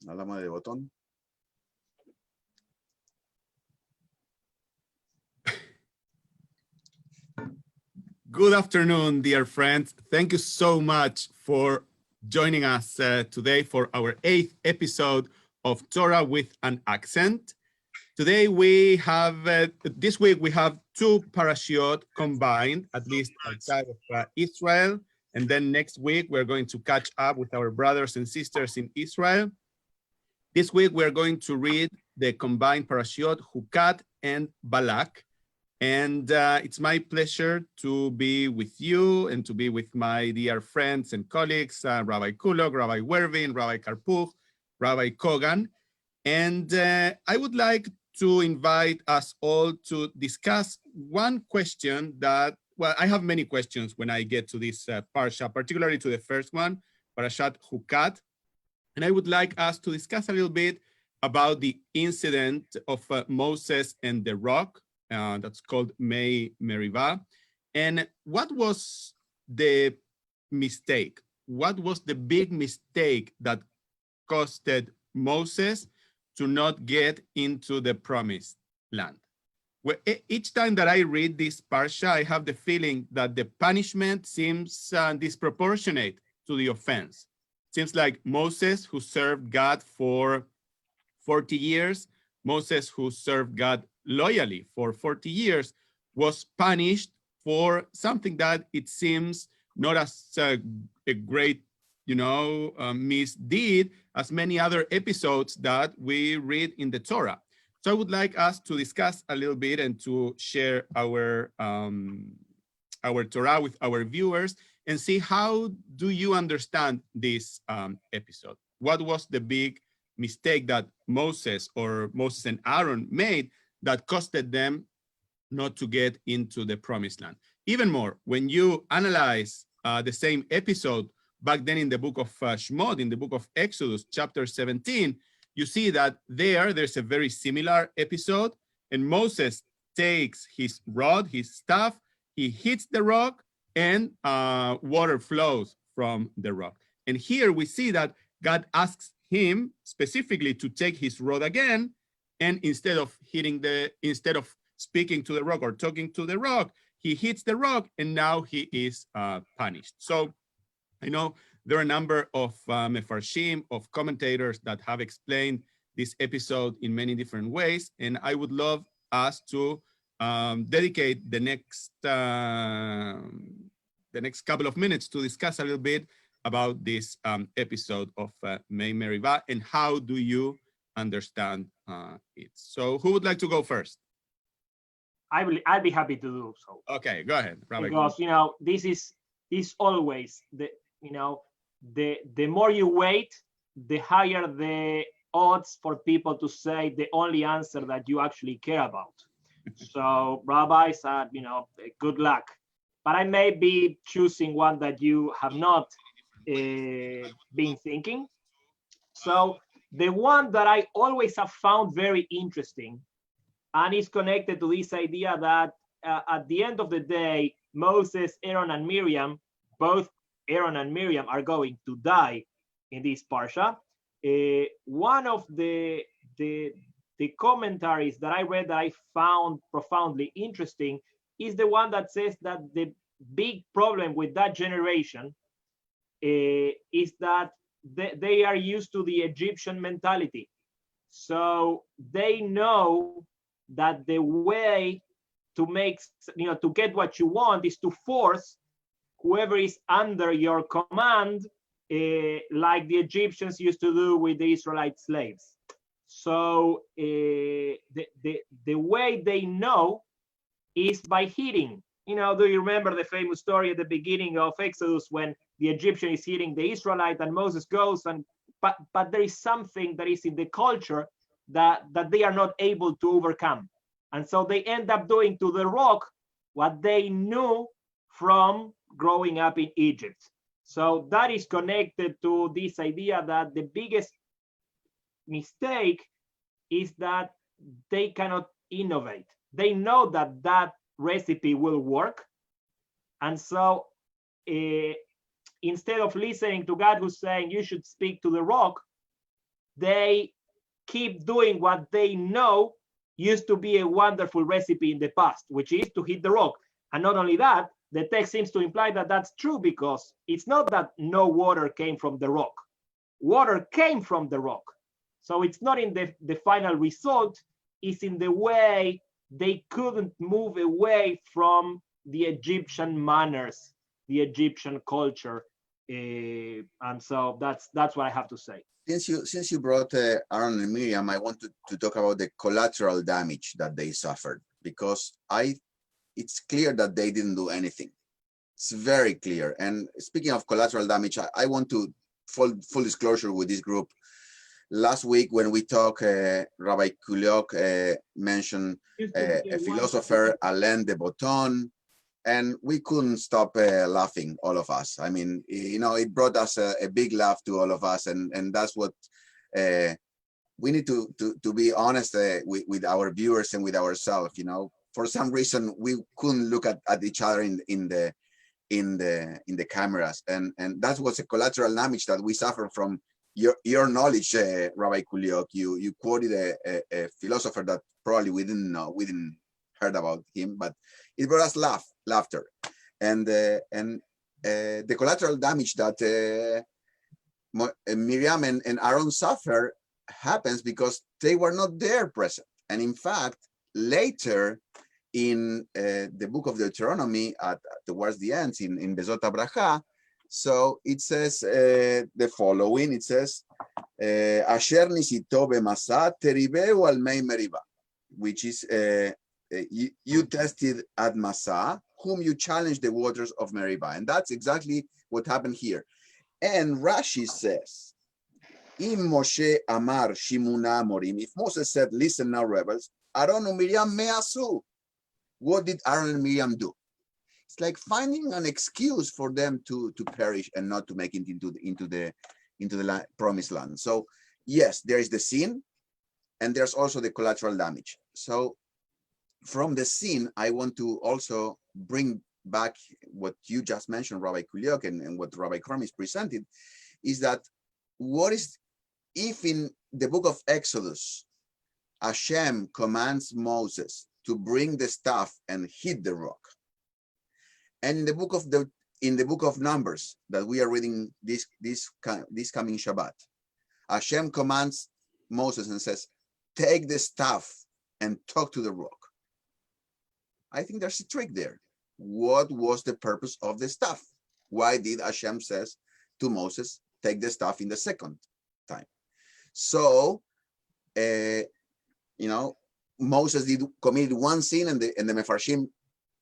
Háblame de botón. Good afternoon, dear friends. Thank you so much for joining us today for our 8th episode of Torah with an Accent. Today we have, this week we have two parashiot combined, at least outside of Israel. And then next week we're going to catch up with our brothers and sisters in Israel. This week we're going to read the combined parashiot Chukat and Balak. And it's my pleasure to be with you and to be with my dear friends and colleagues, Rabbi Kulok, Rabbi Wervin, Rabbi Karpuch, Rabbi Kogan. And I would like to invite us all to discuss one question that, well, I have many questions when I get to this parsha, particularly to the first one, Parashat Chukat. And I would like us to discuss a little bit about the incident of Moses and the rock. That's called May Merivah. And what was the mistake? What was the big mistake that costed Moses to not get into the promised land? Well, each time that I read this parsha, I have the feeling that the punishment seems disproportionate to the offense. Seems like Moses, who served God for 40 years, Moses, who served God loyally for 40 years, was punished for something that it seems not as a great, misdeed as many other episodes that we read in the Torah. So I would like us to discuss a little bit and to share our Torah with our viewers and see how do you understand this episode? What was the big mistake that Moses and Aaron made that costed them not to get into the promised land? Even more, when you analyze the same episode back then in the book of Shemot, in the book of Exodus, chapter 17, you see that there's a very similar episode, and Moses takes his rod, his staff, he hits the rock, and water flows from the rock. And here we see that God asks him specifically to take his rod again, and instead of speaking to the rock or talking to the rock, he hits the rock, and now he is punished. So I know there are a number of mefarshim, of commentators that have explained this episode in many different ways, and I would love us to dedicate the next couple of minutes to discuss a little bit about this episode of May Merivah and how do you understand it. So who would like to go first? I'd be happy to do so. Okay, go ahead, Rabbi. Because this is always the more you wait, the higher the odds for people to say the only answer that you actually care about. So rabbis said, good luck. But I may be choosing one that you have not been thinking. So the one that I always have found very interesting, and is connected to this idea that at the end of the day, Moses, Aaron, and Miriam, both Aaron and Miriam are going to die in this parsha. One of the commentaries that I read that I found profoundly interesting is the one that says that the big problem with that generation is that they are used to the Egyptian mentality. So they know that the way to to get what you want is to force whoever is under your command, like the Egyptians used to do with the Israelite slaves. So the way they know is by hitting. Do you remember the famous story at the beginning of Exodus when the Egyptian is hitting the Israelite and Moses goes but there is something that is in the culture that they are not able to overcome. And so they end up doing to the rock what they knew from growing up in Egypt. So that is connected to this idea that the biggest mistake is that they cannot innovate. They know that that recipe will work. And so instead of listening to God who's saying you should speak to the rock, they keep doing what they know used to be a wonderful recipe in the past, which is to hit the rock. And not only that, the text seems to imply that that's true, because it's not that no water came from the rock. Water came from the rock. So it's not in the final result, it's in the way they couldn't move away from the Egyptian manners, the Egyptian culture. And so that's what I have to say. Since you brought Aaron and Miriam, I want to talk about the collateral damage that they suffered, because it's clear that they didn't do anything. It's very clear. And speaking of collateral damage, I want to full disclosure with this group. Last week when we talked, Rabbi Kuliok mentioned a philosopher, Alain de Botton, and we couldn't stop laughing, all of us. I mean, you know, it brought us a big laugh to all of us, and that's what we need to be honest with our viewers and with ourselves. You know, for some reason we couldn't look at each other in the cameras, and that was a collateral damage that we suffer from your knowledge, Rabbi Kuliok. You quoted a philosopher that probably we didn't know, we didn't heard about him, but it brought us laughter, and the collateral damage that Miriam and Aaron suffer happens because they were not there present. And in fact, later in the book of Deuteronomy, towards the end, in Bezot HaBracha, so it says the following. It says, Asher nisito b'masa teribeu al mei meriba, which is you tested at Masa, whom you challenged the waters of Meribah. And that's exactly what happened here. And Rashi says, Im Moshe Amar Shimuna Morim, if Moses said, listen now, rebels, Aaron and Miriam me'asu. What did Aaron and Miriam do? It's like finding an excuse for them to perish and not to make it into the promised land. So yes, there is the sin, and there's also the collateral damage. So from the sin, I want to also bring back what you just mentioned, Rabbi Kuliok, and what Rabbi Kormis presented, is that what is, if in the book of Exodus, Hashem commands Moses to bring the staff and hit the rock, and in the book of Numbers that we are reading this coming Shabbat, Hashem commands Moses and says, take the staff and talk to the rock. I think there's a trick there. What was the purpose of the staff? Why did Hashem says to Moses, take the staff in the second time? So, you know, Moses committed one sin, and the Mefarshim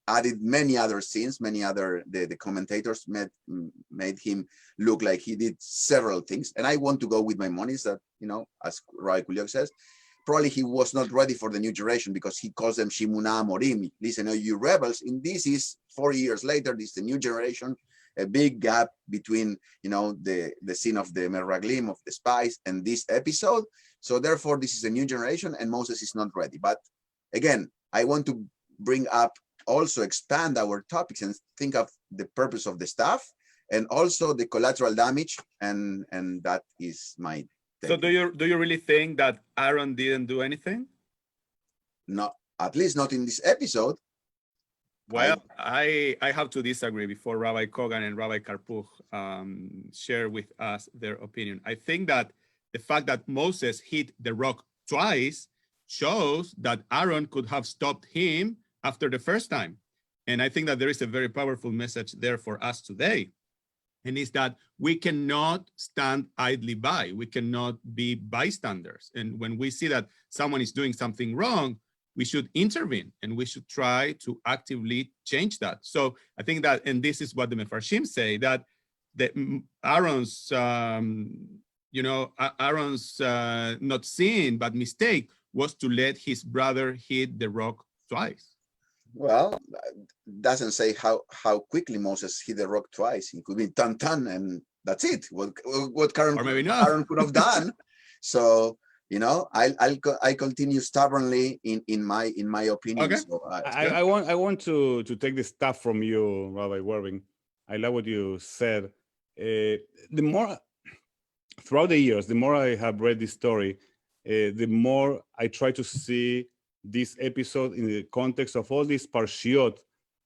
added many other sins. Many other the commentators made him look like he did several things. And I want to go with my money that, you know, as Rabbi Kuliok says, probably he was not ready for the new generation, because he calls them Shimuna Morim. Listen, you rebels. And this is 4 years later. This is the new generation. A big gap between, you know, the sin of the Meraglim, of the spies, and this episode. So therefore, this is a new generation, and Moses is not ready. But again, I want to bring up, also expand our topics and think of the purpose of the staff, and also the collateral damage, and that is my. So do you really think that Aaron didn't do anything? No, at least not in this episode. Well, I have to disagree before Rabbi Kogan and Rabbi Karpuch share with us their opinion. I think that the fact that Moses hit the rock twice shows that Aaron could have stopped him after the first time. And I think that there is a very powerful message there for us today. And it's that we cannot stand idly by. We cannot be bystanders. And when we see that someone is doing something wrong, we should intervene, and we should try to actively change that. So I think that, and this is what the Mefarshim say, that Aaron's, Aaron's not sin, but mistake was to let his brother hit the rock twice. Well, doesn't say how quickly Moses hit the rock twice. It could be tan, and that's it. What Aaron could have done. So, you know, I continue stubbornly in my opinion. Okay. So, I want to take the stuff from you, Rabbi Werving. I love what you said. The more throughout the years, the more I have read this story, the more I try to see this episode in the context of all these parshiot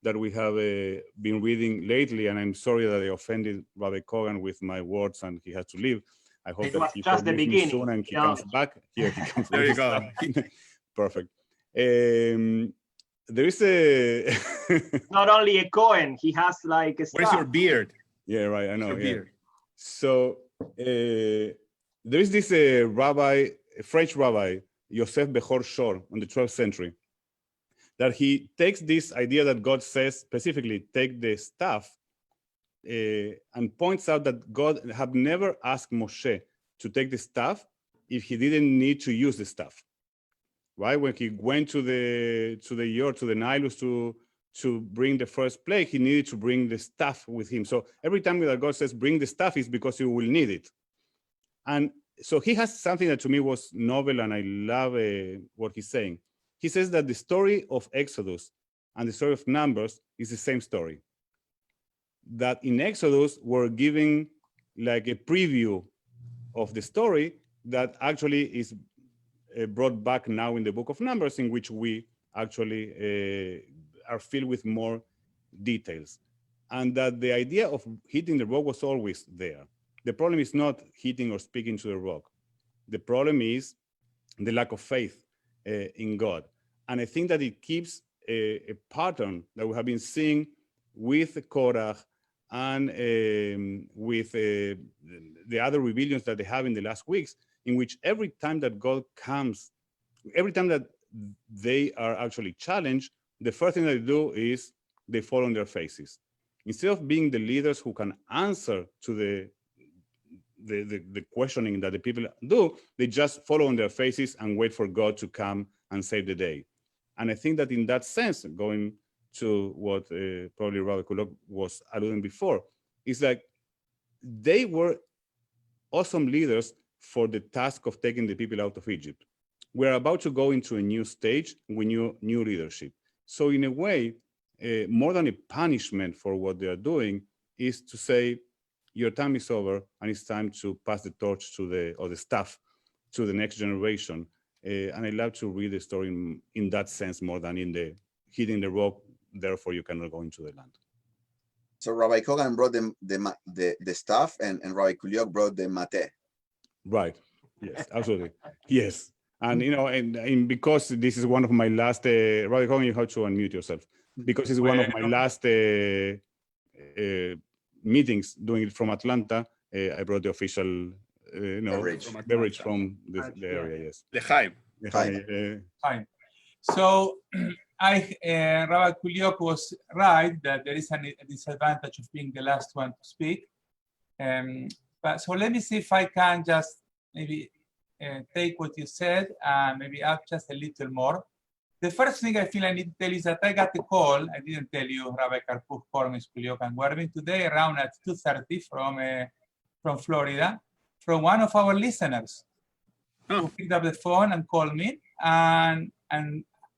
that we have been reading lately. And I'm sorry that I offended Rabbi Kogan with my words and he has to leave. I hope It that was he just the forgives me beginning. soon and he Yeah. comes back. Here he comes. There you go. Perfect. There is a Not only a Cohen, he has like a Where's staff. your beard? yeah, right. I know. Your Yeah. beard. So there is this rabbi, a French rabbi, Yosef Bechor Shor, in the 12th century, that he takes this idea that God says specifically, take the staff, and points out that God had never asked Moshe to take the staff if he didn't need to use the staff. Right? When he went to the Nilus to bring the first plague, he needed to bring the staff with him. So every time that God says bring the staff is because you will need it. And so he has something that to me was novel, and I love what he's saying. He says that the story of Exodus and the story of Numbers is the same story. That in Exodus, we're giving like a preview of the story that actually is brought back now in the book of Numbers, in which we actually are filled with more details. And that the idea of hitting the rock was always there. The problem is not hitting or speaking to the rock. The problem is the lack of faith in God. And I think that it keeps a pattern that we have been seeing with Korah and with the other rebellions that they have in the last weeks, in which every time that God comes, every time that they are actually challenged, the first thing they do is they fall on their faces. Instead of being the leaders who can answer to the questioning that the people do, they just fall on their faces and wait for God to come and save the day. And I think that in that sense, going to what probably Rabbi Kulok was alluding before, is like they were awesome leaders for the task of taking the people out of Egypt. We're about to go into a new stage with new leadership. So in a way, more than a punishment for what they are doing is to say, your time is over and it's time to pass the torch to the staff to the next generation. And I love to read the story in that sense more than in the hitting the rock, therefore you cannot go into the land. So Rabbi Kogan brought the staff, and Rabbi Kuliok brought the mate. Right. Yes, absolutely. Yes. And you know, and because this is one of my last, Rabbi Kogan, you have to unmute yourself, because it's one of my last meetings doing it from Atlanta. I brought the official, beverage from the area. Yes. L'chaim. Fine. So Rabbi Kuliok was right that there is a disadvantage of being the last one to speak. But so let me see if I can just maybe take what you said and maybe add just a little more. The first thing I feel I need to tell you is that I got a call. I didn't tell you, Rabbi Karpuk, Kormis, Kuliok, and we're having today around at 2:30 from Florida, from one of our listeners who picked up the phone and called me and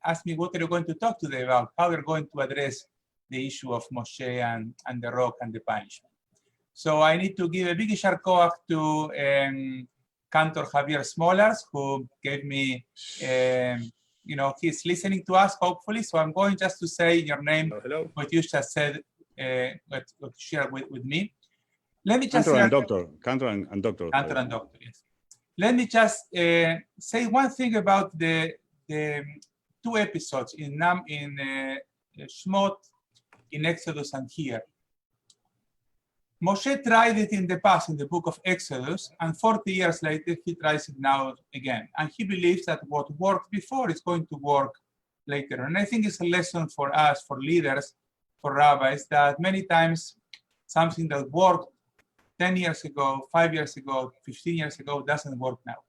asked me what are you going to talk today about, how you're going to address the issue of Moshe and the rock and the punishment. So I need to give a big יישר כוח to Cantor Javier Smolars, who gave me, he's listening to us, hopefully. So I'm going just to say in your name what you just said, what you shared with me. Let me just Cantor and Doctor. Cantor and Doctor, yes. Let me just say one thing about the two episodes in Shmot, in Exodus, and here. Moshe tried it in the past in the book of Exodus, and 40 years later, he tries it now again. And he believes that what worked before is going to work later. And I think it's a lesson for us, for leaders, for rabbis, that many times something that worked 10 years ago, 5 years ago, 15 years ago, doesn't work now.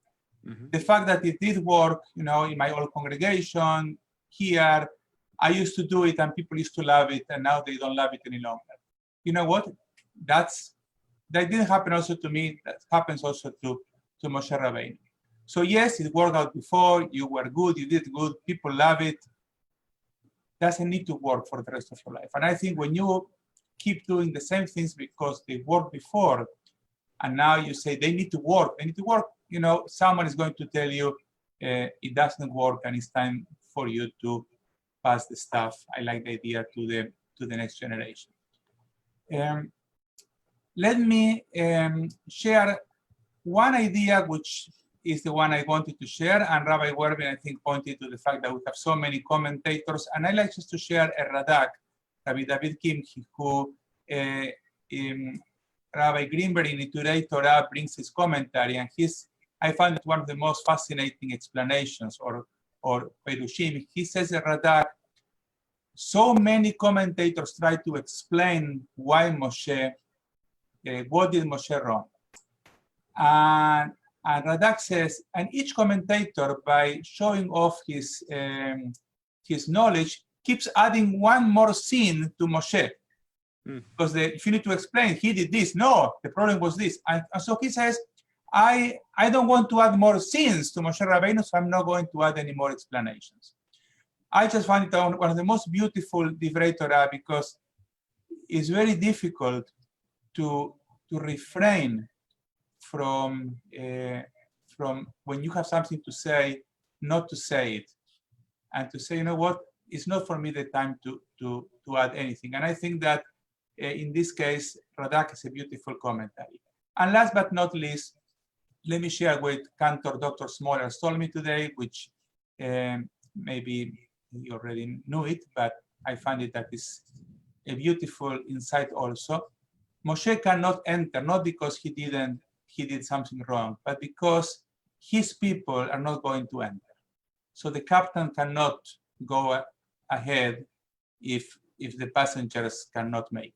Mm-hmm. The fact that it did work, in my old congregation, here, I used to do it and people used to love it, and now they don't love it any longer. You know what? That didn't happen also to me. That happens also to Moshe Rabbeinu. So yes, it worked out before. You were good. You did good. People love it. Doesn't need to work for the rest of your life. And I think when you keep doing the same things because they worked before, and now you say they need to work, you know, someone is going to tell you it doesn't work and it's time for you to pass the stuff. I like the idea to the next generation. Let me share one idea, which is the one I wanted to share, and Rabbi Wervin, I think, pointed to the fact that we have so many commentators, and I like just to share a Radak, Rabbi David Kimchi, who Rabbi Greenberg in Iturei Torah brings his commentary, and I find it one of the most fascinating explanations or Perushim. He says in Radak, so many commentators try to explain why Moshe, what did Moshe wrong? And Radak says, and each commentator, by showing off his knowledge, keeps adding one more sin to Moshe. Because if you need to explain, he did this, no, the problem was this. And so he says, I don't want to add more sins to Moshe Rabbeinu, so I'm not going to add any more explanations. I just find it one of the most beautiful Divrei Torah, because it's very difficult to refrain from when you have something to say, not to say it, and to say, you know what, it's not for me the time to add anything. And I think that in this case, Radak is a beautiful commentary. And last but not least, let me share with Cantor Dr. Smoller told me today, which maybe you already knew it, but I find it that is a beautiful insight also. Moshe cannot enter, not because he did something wrong, but because his people are not going to enter. So the captain cannot go ahead if the passengers cannot make it.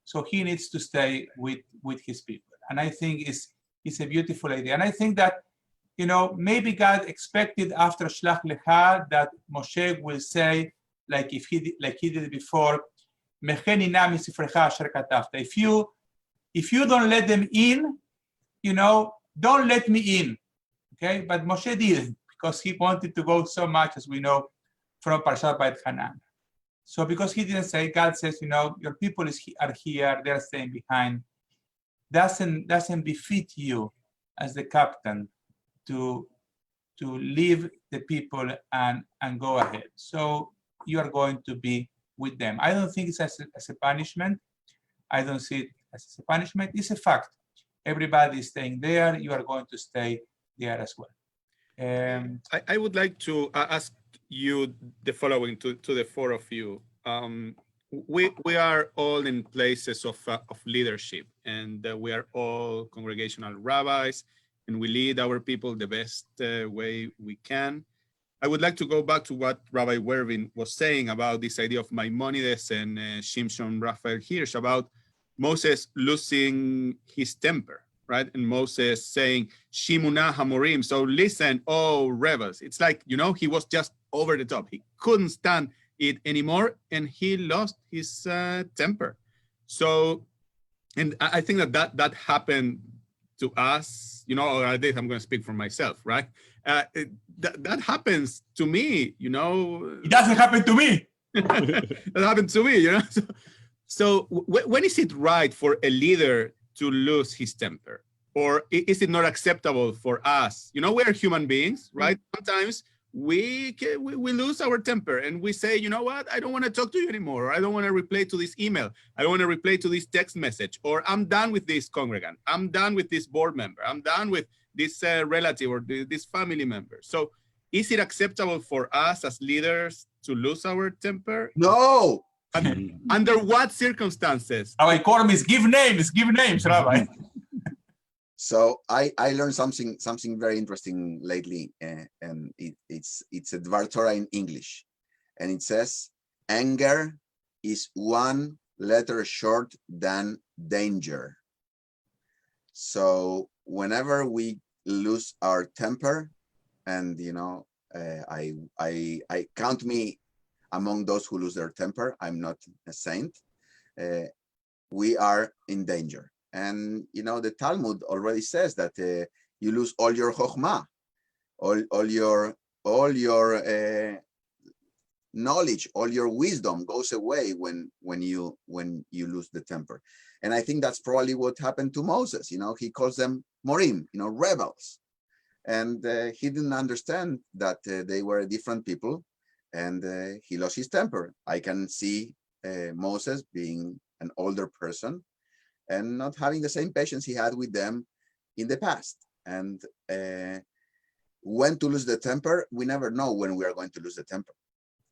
So he needs to stay with his people. And I think it's a beautiful idea. And I think that, you know, maybe God expected after Shlach Lecha that Moshe will say, like he did before, if you don't let them in, you know, don't let me in. Okay, but Moshe didn't, because he wanted to go so much, as we know from Parshat Beit Hanan. So because he didn't say, God says, you know, your people are here, they're staying behind. Doesn't befit you as the captain to leave the people and go ahead. So you are going to be with them. I don't think it's as a punishment. I don't see it as a punishment. It's a fact. Everybody is staying there. You are going to stay there as well. I would like to ask you the following to the four of you. We are all in places of leadership, and we are all congregational rabbis, and we lead our people the best way we can. I would like to go back to what Rabbi Wervin was saying about this idea of Maimonides and Shimshon Raphael Hirsch, about Moses losing his temper, right? And Moses saying, Shimuna Hamorim, so listen, oh rebels. It's like, you know, he was just over the top. He couldn't stand it anymore, and he lost his temper. So, and I think that happened to us, you know, or at least I'm going to speak for myself, right? That happens to me, you know. It doesn't happen to me. That happened to me, you know. So when is it right for a leader to lose his temper? Or is it not acceptable for us? You know, we're human beings, right? Sometimes we lose our temper and we say, you know what, I don't want to talk to you anymore, or I don't want to reply to this email, I don't want to reply to this text message, or I'm done with this congregant, I'm done with this board member, I'm done with this relative or this family member. So is it acceptable for us as leaders to lose our temper? No. Under what circumstances? Rabbi Korm is give names, Rabbi. So I learned something very interesting lately, and it's a Dvar Torah in English, and it says anger is one letter short than danger. So whenever we lose our temper, and you know, I count me among those who lose their temper. I'm not a saint. We are in danger. And you know, the Talmud already says that you lose all your chokhmah, all your knowledge, all your wisdom goes away when you lose the temper. And I think that's probably what happened to Moses. You know, he calls them morim, you know, rebels. And he didn't understand that they were different people, and he lost his temper. I can see Moses being an older person and not having the same patience he had with them in the past. And when to lose the temper, we never know when we are going to lose the temper.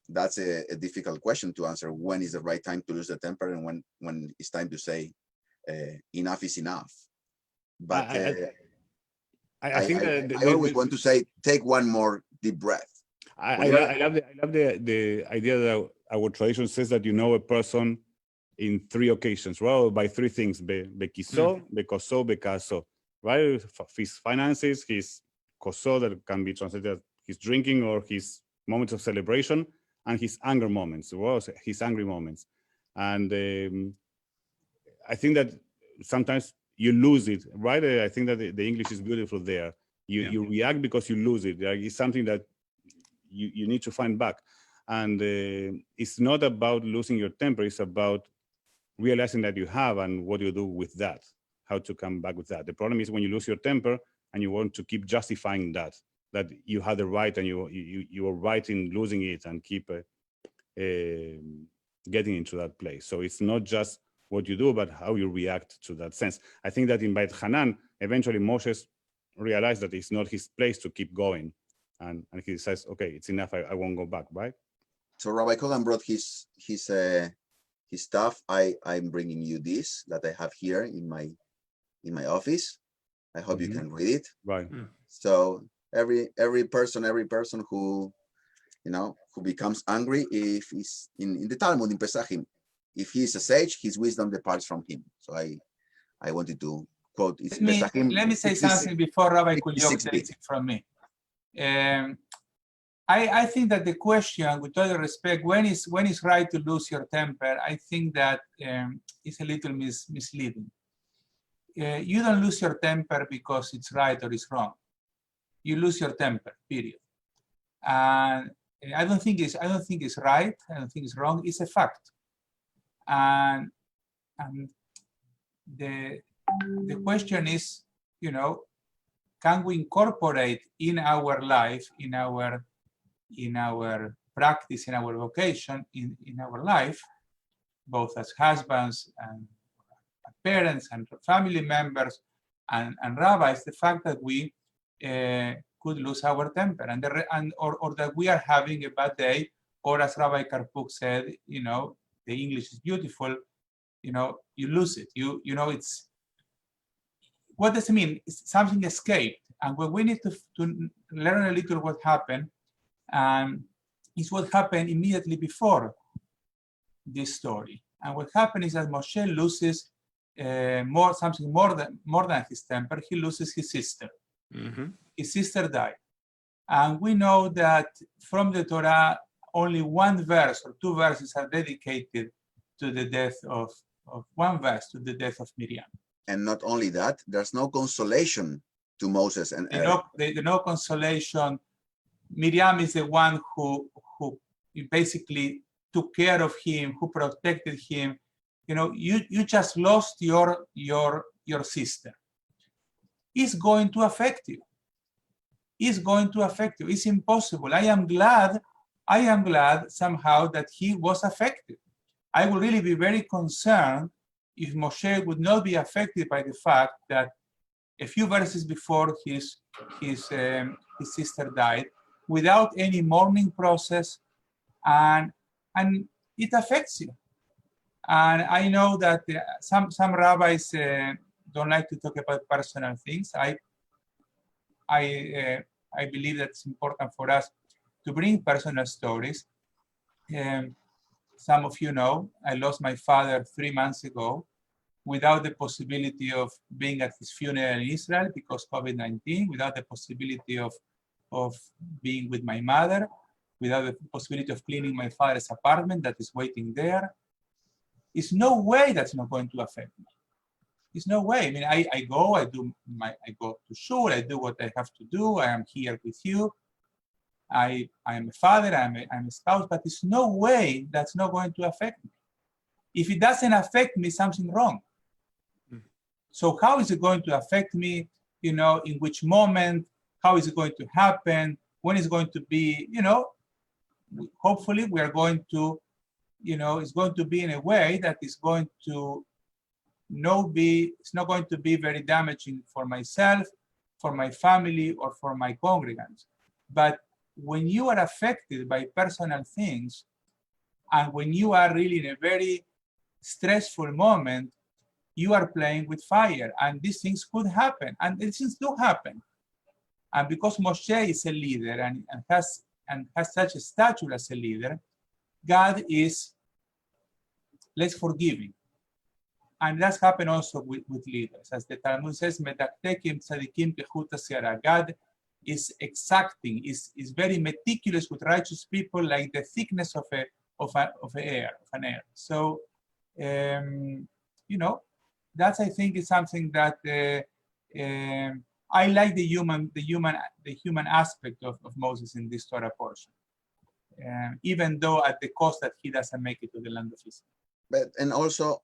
That's a difficult question to answer. When is the right time to lose the temper, and when it's time to say enough is enough? But I think that I always want to say, take one more deep breath. I love the idea that our tradition says that you know a person in 3 occasions, well, by 3 things: bekiso, bekoso, bekaso, right? His finances, his koso, that can be translated as his drinking or his moments of celebration, and his anger moments, well, his angry moments. And I think that sometimes you lose it, right? I think that the English is beautiful there. You react because you lose it. Like, it's something that you need to find back. And it's not about losing your temper, it's about realizing that you have and what you do with that, how to come back with that. The problem is when you lose your temper and you want to keep justifying that you had the right and you were right in losing it, and keep getting into that place. So it's not just what you do, but how you react to that sense. I think that in Beit Hanan, eventually Moses realized that it's not his place to keep going. And he says, okay, it's enough, I won't go back, right? So Rabbi Kogan brought his stuff. I'm bringing you this that I have here in my office. I hope you can read it. Right. So every person who, you know, who becomes angry, if he's in the Talmud in Pesachim, if he is a sage, his wisdom departs from him. So I wanted to quote. It's Pesachim. Let me say something before Rabbi Kuliok takes it from me. I think that the question, with all the respect, when is right to lose your temper, I think that is a little misleading. You don't lose your temper because it's right or it's wrong. You lose your temper, period. And I don't think it's right. I don't think it's wrong. It's a fact. And the question is, you know, can we incorporate in our life, in our practice, in our vocation, in our life, both as husbands and parents and family members and rabbis, the fact that we could lose our temper or that we are having a bad day, or as Rabbi Karpuk said, you know, the English is beautiful, you know, you lose it. You know, it's, what does it mean? It's something escaped. And what we need to learn a little what happened is what happened immediately before this story. And what happened is that Moshe loses something more than his temper. He loses his sister. His sister died. And we know that from the Torah, only 1 verse or 2 verses are dedicated to the death of 1 verse, to the death of Miriam. And not only that, there's no consolation to Moses and Aaron. No consolation. Miriam is the one who basically took care of him, who protected him. You know, you just lost your sister. It's going to affect you. It's going to affect you. It's impossible. I am glad somehow that he was affected. I would really be very concerned if Moshe would not be affected by the fact that a few verses before his sister died, without any mourning process, and it affects you. And I know that some rabbis don't like to talk about personal things. I believe that it's important for us to bring personal stories. Some of you know, I lost my father 3 months ago without the possibility of being at his funeral in Israel because COVID-19, without the possibility of being with my mother, without the possibility of cleaning my father's apartment that is waiting there. It's no way that's not going to affect me. It's no way. I mean, I go to shul, I do what I have to do. I am here with you. I am a father, I'm a spouse, but it's no way that's not going to affect me. If it doesn't affect me, something wrong. So how is it going to affect me? You know, in which moment? How is it going to happen? When is it going to be? You know, hopefully we are going to, you know, it's going to be in a way that is going to it's not going to be very damaging for myself, for my family, or for my congregants. But when you are affected by personal things, and when you are really in a very stressful moment, you are playing with fire, and these things could happen, and these things do happen. And because Moshe is a leader and has such a stature as a leader, God is less forgiving. And that's happened also with leaders. As the Talmud says, God is exacting, is very meticulous with righteous people, like the thickness of an air. So, you know, that's, I think, is something that I like the human aspect of Moses in this Torah portion, even though at the cost that he doesn't make it to the land of Israel. But and also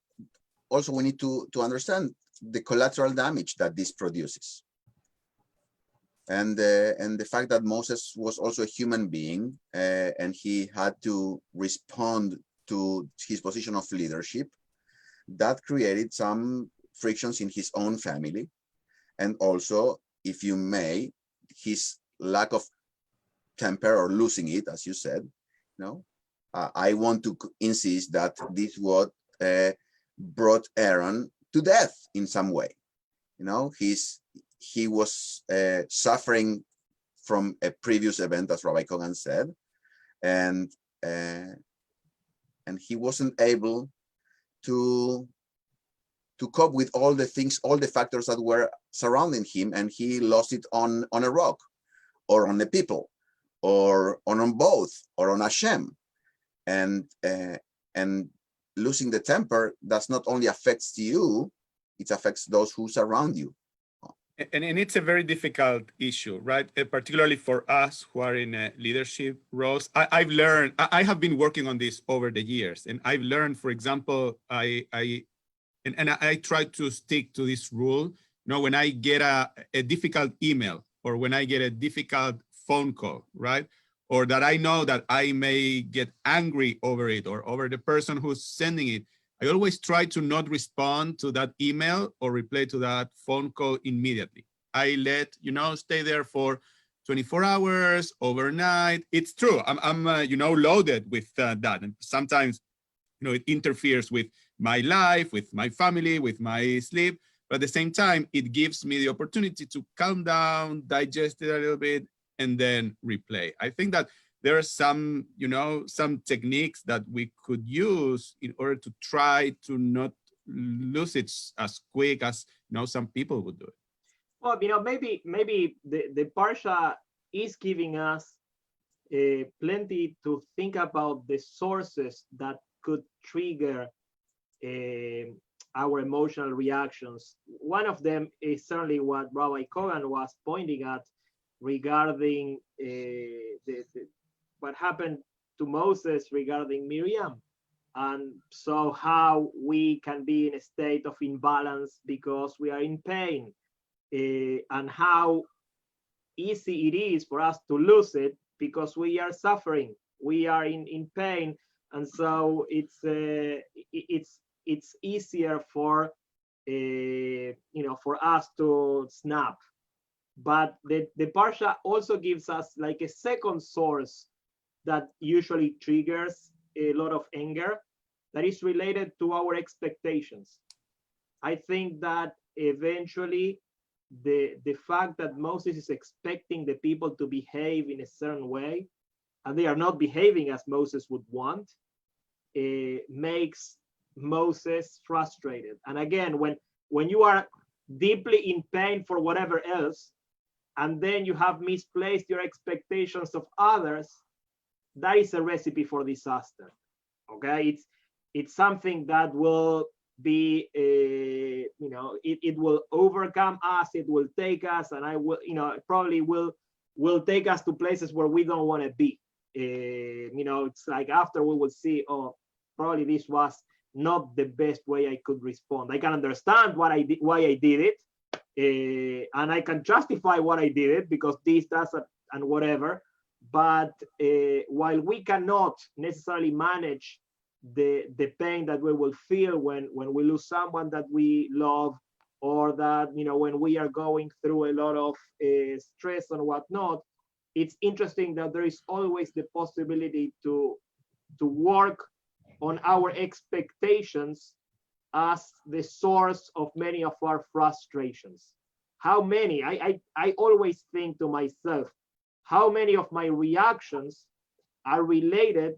we need to understand the collateral damage that this produces, and the fact that Moses was also a human being, and he had to respond to his position of leadership. That created some frictions in his own family, and also, if you may, his lack of temper or losing it, as you said. No, I want to insist that this what brought Aaron to death in some way. You know, he was suffering from a previous event, as Rabbi Kogan said, and he wasn't able to cope with all the things, all the factors that were surrounding him, and he lost it on a rock, or on the people, or on both, or on Hashem, and losing the temper does not only affects you, it affects those who surround you. And it's a very difficult issue, right? Particularly for us who are in leadership roles. I've learned, I have been working on this over the years, and I've learned, for example, I try to stick to this rule. You know, when I get a difficult email, or when I get a difficult phone call, right? Or that I know that I may get angry over it, or over the person who's sending it, I always try to not respond to that email or reply to that phone call immediately. I let, you know, stay there for 24 hours, overnight. It's true, I'm you know, loaded with that. And sometimes, you know, it interferes with my life, with my family, with my sleep. But at the same time, it gives me the opportunity to calm down, digest it a little bit, and then replay. I think that there are some, you know, some techniques that we could use in order to try to not lose it as quick as, you know, some people would do it. Well, you know, maybe the Parsha is giving us plenty to think about the sources that could trigger our emotional reactions. One of them is certainly what Rabbi Kogan was pointing at regarding what happened to Moses regarding Miriam. And so how we can be in a state of imbalance because we are in pain, and how easy it is for us to lose it because we are suffering, we are in pain. And so it's easier for you know, for us to snap. But the Parsha also gives us like a second source that usually triggers a lot of anger, that is related to our expectations. I think that eventually the fact that Moses is expecting the people to behave in a certain way, and they are not behaving as Moses would want, makes Moses frustrated. And again, when you are deeply in pain for whatever else, and then you have misplaced your expectations of others, that is a recipe for disaster. Okay, it's something that will be you know, it will overcome us, it will take us, and I will, you know, it probably will take us to places where we don't want to be. You know, it's like after we will see, oh, probably this was not the best way I could respond. I can understand what I did, why I did it, and I can justify what I did it because this, that, and whatever. But while we cannot necessarily manage the pain that we will feel when we lose someone that we love, or that, you know, when we are going through a lot of stress and whatnot, it's interesting that there is always the possibility to work on our expectations as the source of many of our frustrations. How many, I always think to myself, how many of my reactions are related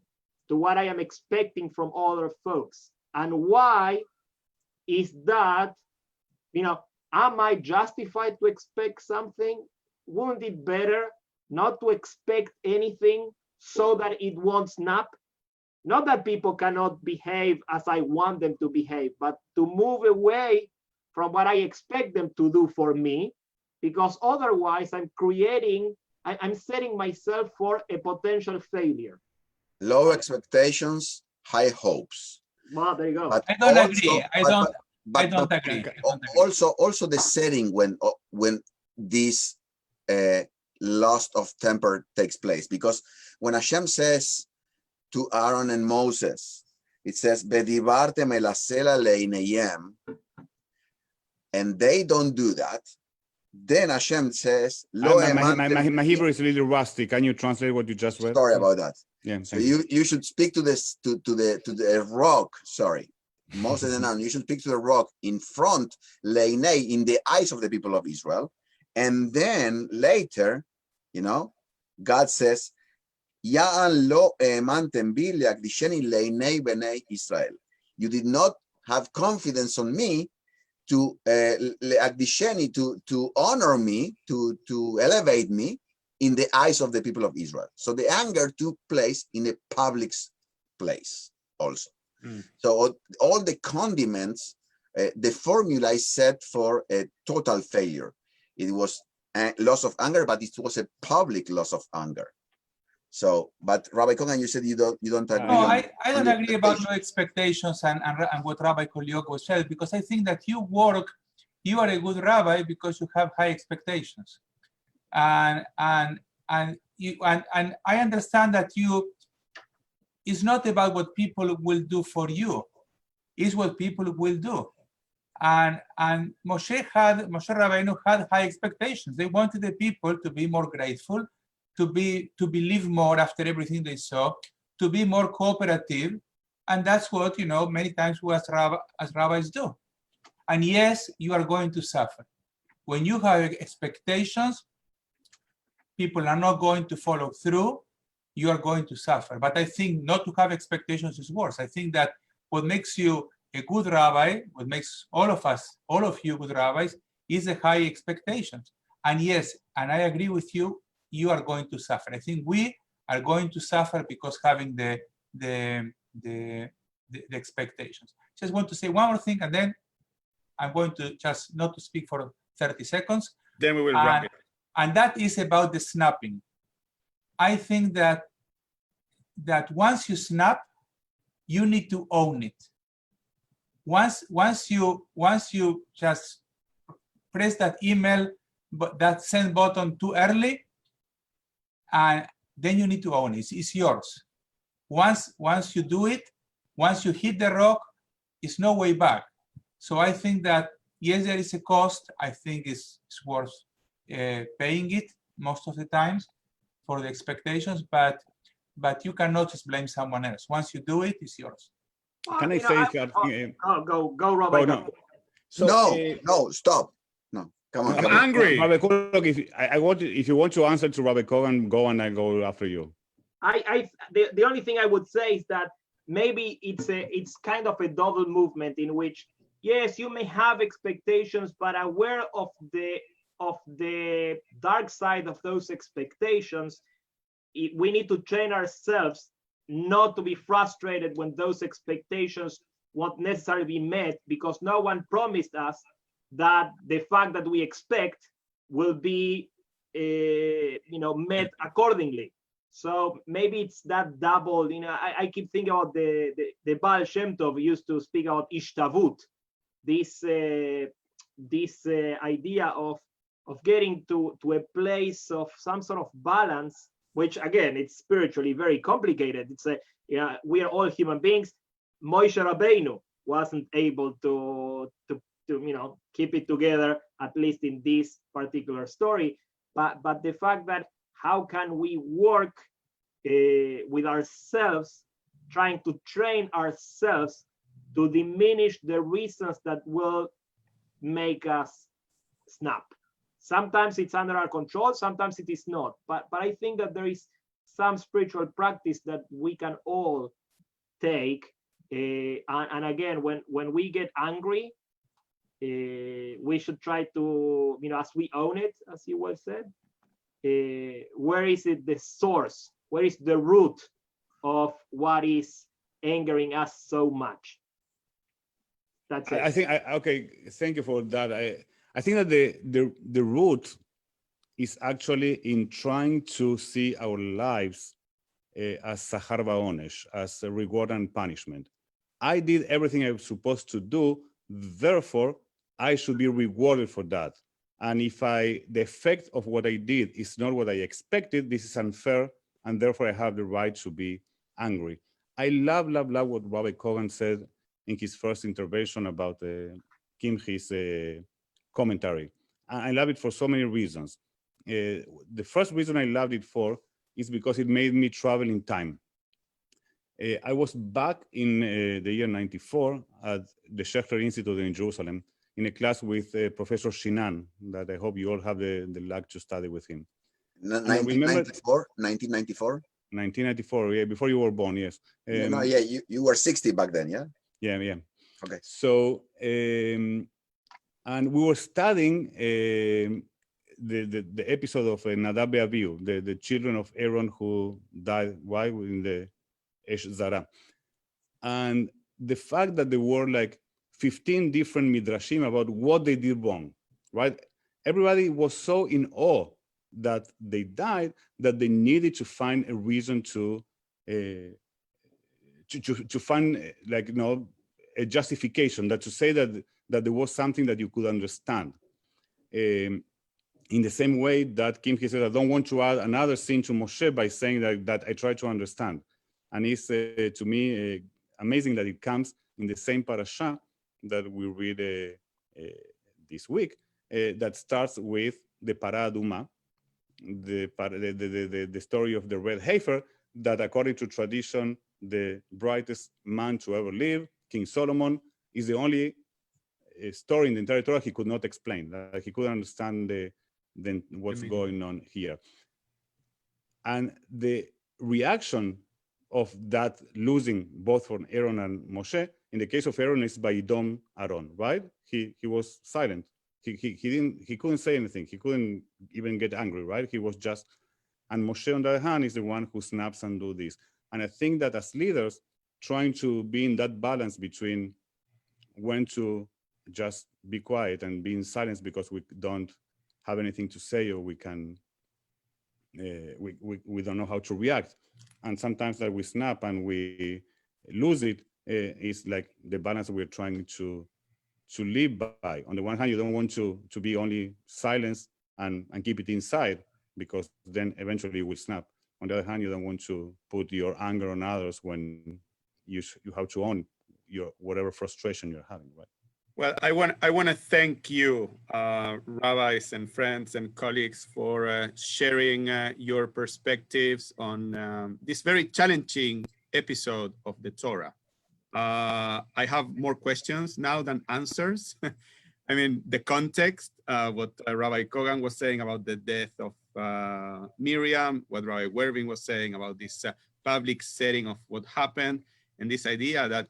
to what I am expecting from other folks? And why is that, you know, am I justified to expect something? Wouldn't it better not to expect anything so that it won't snap? Not that people cannot behave as I want them to behave, but to move away from what I expect them to do for me, because otherwise I'm setting myself for a potential failure. Low expectations, high hopes. Well, there you go. But I don't also- agree. I but- don't but- agree. but I don't agree. also the setting when this loss of temper takes place, because when Hashem says to Aaron and Moses, it says "Bedibarte melasela leineyem," and they don't do that. Then Hashem says, "Lo My Hebrew is a little rusty. Can you translate what you just read? Sorry about that. Yeah. So you should speak to this to the rock. Sorry, Moses and Aaron. You should speak to the rock in front, leinei, in the eyes of the people of Israel, and then later, you know, God says, "Ya'an lo emantem bi leakdisheni leinei bnei Israel." You did not have confidence on me to leakdisheni, to honor me, to elevate me in the eyes of the people of Israel. So the anger took place in a public place also. So all the condiments, the formula is set for a total failure. It was a loss of anger, but it was a public loss of anger. So, but Rabbi Kogan, you said you don't agree. No, on I don't the agree about expectation. no expectations and what Rabbi Kolioko said, because I think that you are a good rabbi because you have high expectations. And I understand that it's not about what people will do for you, it's what people will do. And Moshe Rabbeinu had high expectations. They wanted the people to be more grateful, to believe more after everything they saw, to be more cooperative, and that's what, you know, many times we as rabbis do. And yes, you are going to suffer when you have expectations. People are not going to follow through. You are going to suffer. But I think not to have expectations is worse. I think that what makes you a good rabbi, what makes all of you good rabbis, is the high expectations. And yes, and I agree with you, you are going to suffer. I think we are going to suffer because having the expectations. Just want to say one more thing, and then I'm going to just not to speak for 30 seconds. Then we will wrap it. And that is about the snapping. I think that once you snap, you need to own it. Once you just press that email, but that send button too early, and then you need to own it. It's yours. Once you do it, once you hit the rock, it's no way back. So I think that yes, there is a cost. I think it's worth paying it most of the times for the expectations, but you cannot just blame someone else. Once you do it, it's yours. Can I say something? Go, Robert. Oh, no. So, No, stop. No, come on. I'm come on. angry. Rabbi Kogan, if you want to answer to Rabbi Kogan, go and I go after you. The only thing I would say is that maybe it's kind of a double movement in which, yes, you may have expectations, but aware of the dark side of those expectations, we need to train ourselves not to be frustrated when those expectations won't necessarily be met, because no one promised us that the fact that we expect will be met accordingly. So maybe it's that double, I keep thinking about the Baal Shem Tov used to speak about Ishtavut, this idea of getting to a place of some sort of balance, which again, it's spiritually very complicated. It's we are all human beings. Moshe Rabbeinu wasn't able to keep it together, at least in this particular story. But the fact that how can we work with ourselves, trying to train ourselves to diminish the reasons that will make us snap. Sometimes it's under our control, sometimes it is not. But I think that there is some spiritual practice that we can all take. And again, when we get angry, we should try to, as we own it, as you well said, where is it the source? Where is the root of what is angering us so much? That's it. I think, okay, thank you for that. I think that the root is actually in trying to see our lives as Sahar va'onesh, as a reward and punishment. I did everything I was supposed to do, therefore I should be rewarded for that. And if the effect of what I did is not what I expected, this is unfair, and therefore I have the right to be angry. I love what Rabbi Kogan said in his first intervention about Kimchi's commentary. I love it for so many reasons. The first reason I loved it for is because it made me travel in time. I was back in the year 94 at the Schechter Institute in Jerusalem in a class with Professor Shinan, that I hope you all have the luck to study with him. 1994? 1994? 1994, yeah, before you were born, yes. You were 60 back then, yeah? Yeah. Okay. So, and we were studying the episode of Nadab Avihu, the children of Aaron who died while in the Esh Zara. And the fact that there were like 15 different midrashim about what they did wrong, right? Everybody was so in awe that they died that they needed to find a reason to find a justification, that to say that there was something that you could understand. In the same way that Kimchi said, I don't want to add another sin to Moshe by saying that I try to understand. And it's, to me, amazing that it comes in the same parasha that we read this week, that starts with the Para Aduma, the story of the red heifer, that according to tradition, the brightest man to ever live, King Solomon, is the only story in the entire Torah he could not explain. He couldn't understand what's going on here. And the reaction of that losing both from Aaron and Moshe, in the case of Aaron, is by Idom Aaron, right? He was silent. He couldn't say anything. He couldn't even get angry, right? He was just, and Moshe on the other hand is the one who snaps and do this. And I think that as leaders, trying to be in that balance between when to just be quiet and be in silence because we don't have anything to say, or we can, we don't know how to react. And sometimes that we snap and we lose it, is like the balance we're trying to live by. On the one hand, you don't want to be only silenced and keep it inside, because then eventually you will snap. On the other hand, you don't want to put your anger on others when you have to own your whatever frustration you're having, right? Well, I want to thank you, rabbis and friends and colleagues, for sharing your perspectives on this very challenging episode of the Torah. I have more questions now than answers. I mean, the context, what Rabbi Kogan was saying about the death of Miriam, what Rabbi Wervin was saying about this public setting of what happened, and this idea that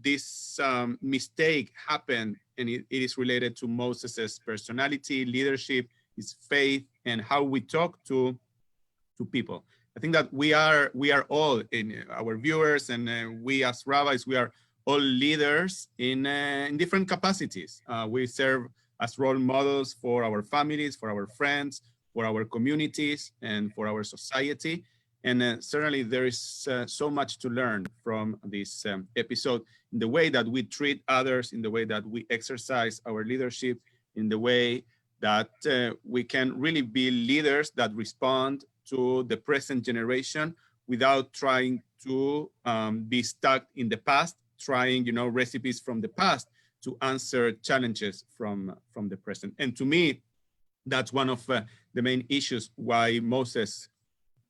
this mistake happened, and it is related to Moses's personality, leadership, his faith, and how we talk to people. I think that we are all, in our viewers, and we as rabbis, we are all leaders in different capacities. We serve as role models for our families, for our friends, for our communities and for our society. And certainly there is so much to learn from this episode, in the way that we treat others, in the way that we exercise our leadership, in the way that we can really be leaders that respond to the present generation without trying to be stuck in the past, trying, recipes from the past to answer challenges from the present. And to me, that's one of the main issues why Moses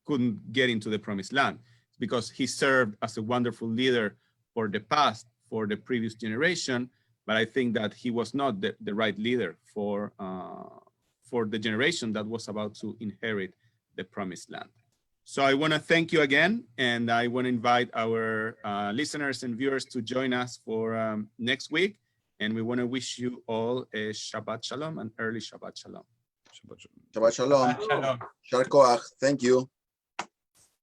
couldn't get into the promised land, because he served as a wonderful leader for the past, for the previous generation, but I think that he was not the right leader for the generation that was about to inherit the promised land. So I want to thank you again, and I want to invite our listeners and viewers to join us for next week, and we want to wish you all a Shabbat Shalom, an early Shabbat Shalom. Shabbat Shalom. Shalom. Shar Koach. Thank you.